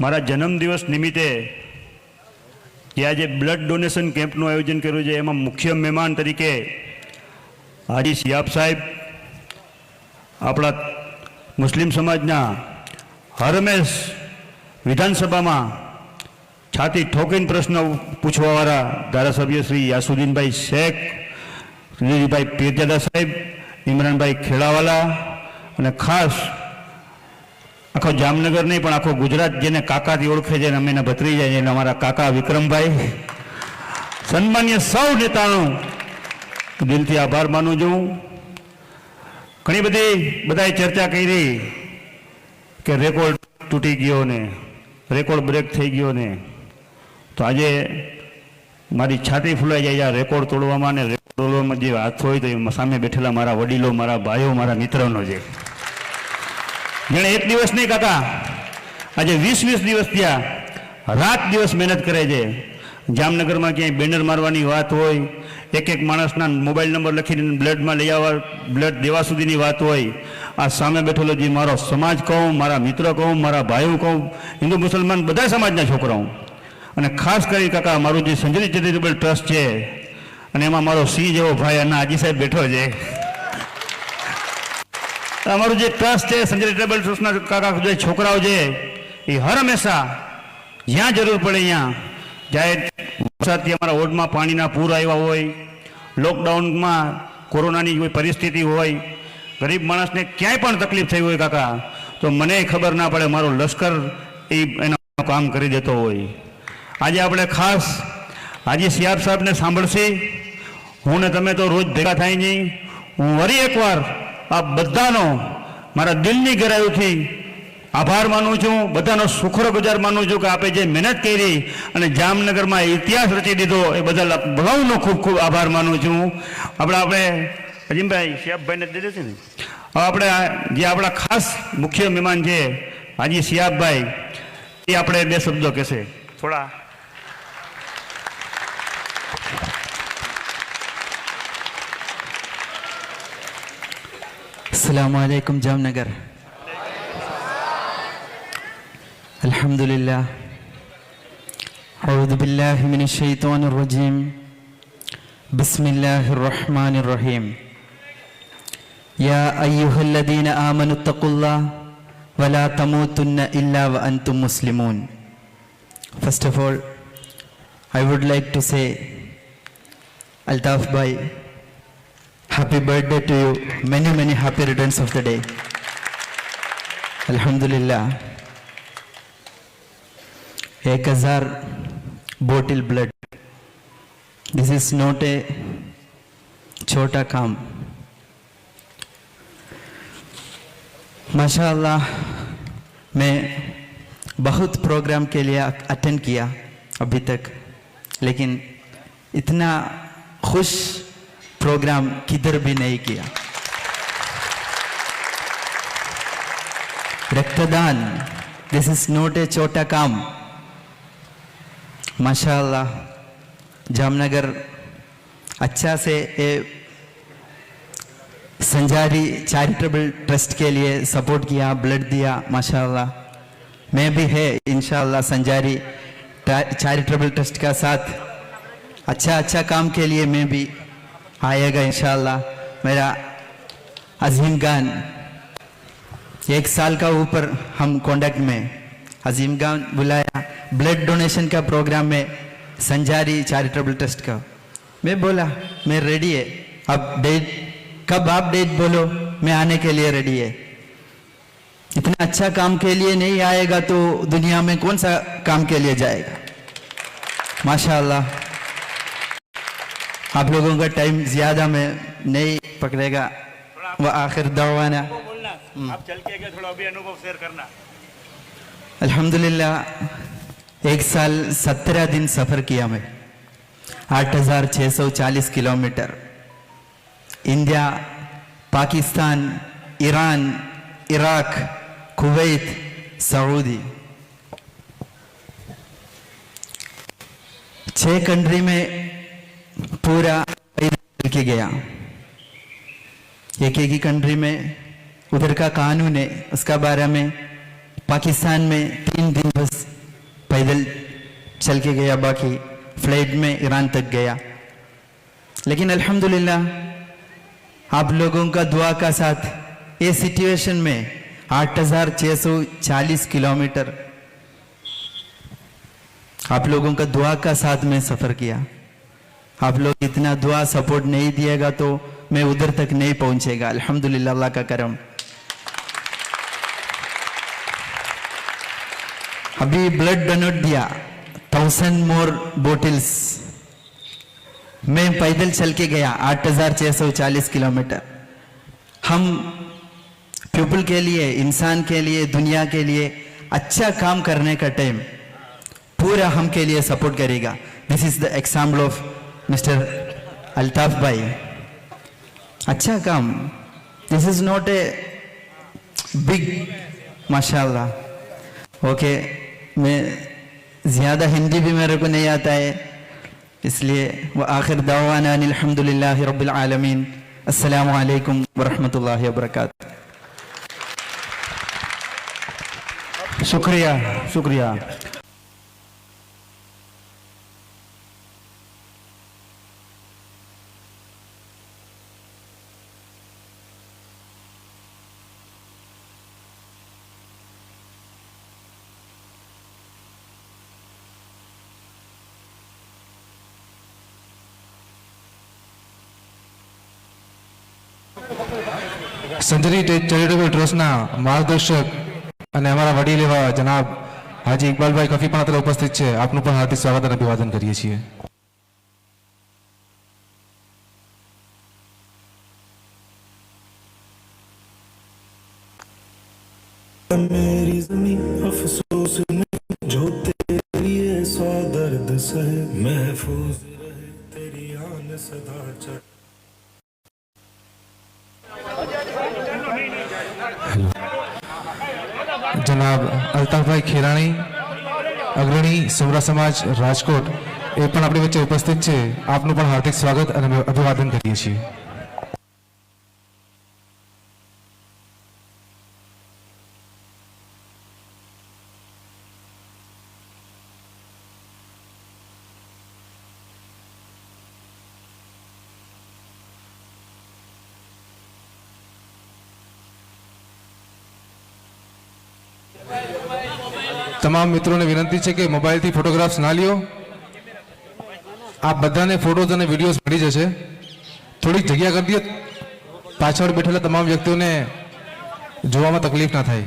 મારા જન્મદિવસ નિમિત્તે જે આજે બ્લડ ડોનેશન કેમ્પનું આયોજન કર્યું છે એમાં મુખ્ય મહેમાન તરીકે હાજી સિયાબ સાહેબ, આપણા મુસ્લિમ સમાજના હરમેશ વિધાનસભામાં છાતી ઠોકીને પ્રશ્ન પૂછવાવાળા ધારાસભ્ય શ્રી યાસુદ્દીનભાઈ શેખ, શ્રીભાઈ પીરજાદા સાહેબ, ઇમરાનભાઈ ખેડાવાલા અને ખાસ આખો જામનગર નહીં પણ આખો ગુજરાત જેને કાકાથી ઓળખે છે, અમે એના ભત્રીજા છે, અમારા કાકા વિક્રમભાઈ, સન્માન્ય સૌ નેતાનો દિલથી આભાર માનું છું. ઘણી બધાએ ચર્ચા કરી કે રેકોર્ડ તૂટી ગયો ને રેકોર્ડ બ્રેક થઈ ગયો ને, તો આજે મારી છાતી ફૂલાઈ જાય આ રેકોર્ડ તોડવામાં ને રેકોર્ડ તોડવામાં જે હાથ હોય તો એ સામે બેઠેલા મારા વડીલો, મારા ભાઈઓ, મારા મિત્રોનો છે. જેણે એક દિવસ નહીં કાકા આજે 20 દિવસ ત્યાં રાત દિવસ મહેનત કરે છે. જામનગરમાં ક્યાંય બેનર મારવાની વાત હોય, એક માણસના મોબાઈલ નંબર લખીને બ્લડમાં લઈ આવવા, બ્લડ દેવા સુધીની વાત હોય, આ સામે બેઠેલો જે મારો સમાજ કહું, મારા મિત્રો કહું, મારા ભાઈઓ કહું, હિન્દુ મુસલમાન બધા સમાજના છોકરાઓ, અને ખાસ કરી કાકા મારું જે સંજરી ચેરિટેબલ ટ્રસ્ટ છે અને એમાં મારો સિંહ જેવો ભાઈ અને હાજી સાહેબ બેઠો છે. અમારું જે ટ્રસ્ટ છે સંજય ચેરિટેબલ ટ્રસ્ટના કાકા જે છોકરાઓ છે એ હર હંમેશા જ્યાં જરૂર પડે ત્યાં જાય. વરસાદથી અમારા વોર્ડમાં પાણીના પૂર આવ્યા હોય, લોકડાઉનમાં કોરોનાની કોઈ પરિસ્થિતિ હોય, ગરીબ માણસને ક્યાંય પણ તકલીફ થઈ હોય કાકા, તો મને ખબર ના પડે, મારો લશ્કર એ એના કામ કરી દેતો હોય. આજે આપણે ખાસ હાજી સિયાબ સાહેબને સાંભળશી. હું ને તમે તો રોજ ભેગા થાય નહીં. હું વળી એકવાર આ બધાનો મારા દિલની ગહેરાઈથી આભાર માનું છું, બધાનો શુક્રગુજાર માનું છું કે આપે જે મહેનત કરી અને જામનગરમાં ઇતિહાસ રચી દીધો એ બદલ બધાનો ખૂબ ખૂબ આભાર માનું છું. આપણે અજીમભાઈ સિયાબભાઈને દે દેશે ને. હવે આપણે જે આપણા ખાસ મુખ્ય મહેમાન છે હાજી સિયાબભાઈ, એ આપણે બે શબ્દો કહેશે થોડા. अस्सलामुअलैकुम जामनगर. अल्हम्दुलिल्लाह. औज़ु बिल्लाहि मिनश शैतानिर रजीम. बिस्मिल्लाहिर रहमानिर रहीम. या अय्युहल्लज़ीना आमनु तक़ुल्लाह व ला तमूतुन्ना इल्ला व अंतुम मुस्लिमून. First of all, I would like to say, Altaf bhai, happy birthday to you. Many happy returns of the day. Alhamdulillah. 1000 bottle blood. This is not a chota काम. माशाअल्लाह मैं बहुत प्रोग्राम के लिए अटेंड किया अभी तक, लेकिन इतना खुश प्रोग्राम किधर भी नहीं किया. रक्तदान, दिस इज नॉट ए छोटा काम. माशाअल्लाह जामनगर अच्छा से ए संजारी चैरिटेबल ट्रस्ट के लिए सपोर्ट किया, ब्लड दिया. माशाअल्लाह मैं भी है इंशाअल्लाह संजारी चैरिटेबल ट्रस्ट का साथ अच्छा काम के लिए मैं भी आएगा इंशाअल्लाह. मेरा अजीम खान 1 साल का ऊपर हम कॉन्टैक्ट में, अजीम खान बुलाया ब्लड डोनेशन का प्रोग्राम में संजारी चैरिटेबल ट्रस्ट का. मैं बोला मैं रेडी है, अब डेट कब आप डेट बोलो मैं आने के लिए रेडी है. इतना अच्छा काम के लिए नहीं आएगा तो दुनिया में कौन सा काम के लिए जाएगा. माशाअल्लाह आप लोगों का टाइम ज्यादा में नहीं पकड़ेगा. व आखिर दवाना आप चल के गए, थोड़ा अभी अनुभव शेयर करना. अल्हम्दुलिल्लाह 1 साल 17 दिन सफर किया मैं, 8640 kilometre. India, Pakistan, Iran, Iraq, Kuwait, Saudi, 6 country में पूरा चल के गया. एक ही कंट्री में उधर का कानून है उसका बारे में. पाकिस्तान में 3 दिन बस पैदल चल के गया, बाकी फ्लाइट में ईरान तक गया। लेकिन अल्हम्दुलिल्लाह आप लोगों का दुआ का साथ ये सिचुएशन में 8,640 किलोमीटर आप लोगों का दुआ का साथ में सफ़र किया। आप लोग इतना दुआ सपोर्ट नहीं दिएगा तो मैं उधर तक नहीं पहुंचेगा। अल्हम्दुलिल्लाह, अल्लाह का करम। अभी ब्लड डोनेट दिया 1000 मोर बोटल्स। मैं पैदल चल के गया 8,640 किलोमीटर। हम पीपल के लिए, इंसान के लिए, दुनिया के लिए अच्छा काम करने का टाइम पूरा हम के लिए सपोर्ट करेगा। This is the example of mister Altaf भाई। अच्छा काम, this is not a big, माशाल्लाह। ओके, मैं ज़्यादा हिंदी भी मेरे को नहीं आता है, इसलिए व आखिर दावाना अनिल हम्दुलिल्लाहि रब्बिल आलमीन। अस्सलामु अलैकुम व रहमतुल्लाहि व बरकातहू। शुक्रिया, शुक्रिया। સંજરી ચેરિટેબલ ટ્રસ્ટના માર્ગદર્શક અને અમારા વડીલ એવા જનાબ હાજી ઇકબાલભાઈ કફી પણ અત્યારે ઉપસ્થિત છે. આપનું પણ હાર્દિક સ્વાગત અને અભિવાદન કરીએ છીએ. मेरी ज़मीं अफसोस नहीं जो तेरे लिए सौ दर्द सहे, महफूज रहे तेरी आन सदा चढ़। જનાબ અલ્તાફભાઈ ખેરાણી અગ્રણી સુમરા સમાજ રાજકોટ એ પણ આપણી વચ્ચે ઉપસ્થિત છે. આપનું પણ હાર્દિક સ્વાગત અને અભિવાદન કરીએ છીએ. તમામ મિત્રોને વિનંતી છે કે મોબાઈલથી ફોટોગ્રાફ્સ ના લ્યો. આપ બધાને ફોટોઝ અને વિડીયોઝ મળી જશે. થોડીક જગ્યા કરી દો, પાછળ બેઠેલા તમામ વ્યક્તિઓને જોવામાં તકલીફ ના થાય.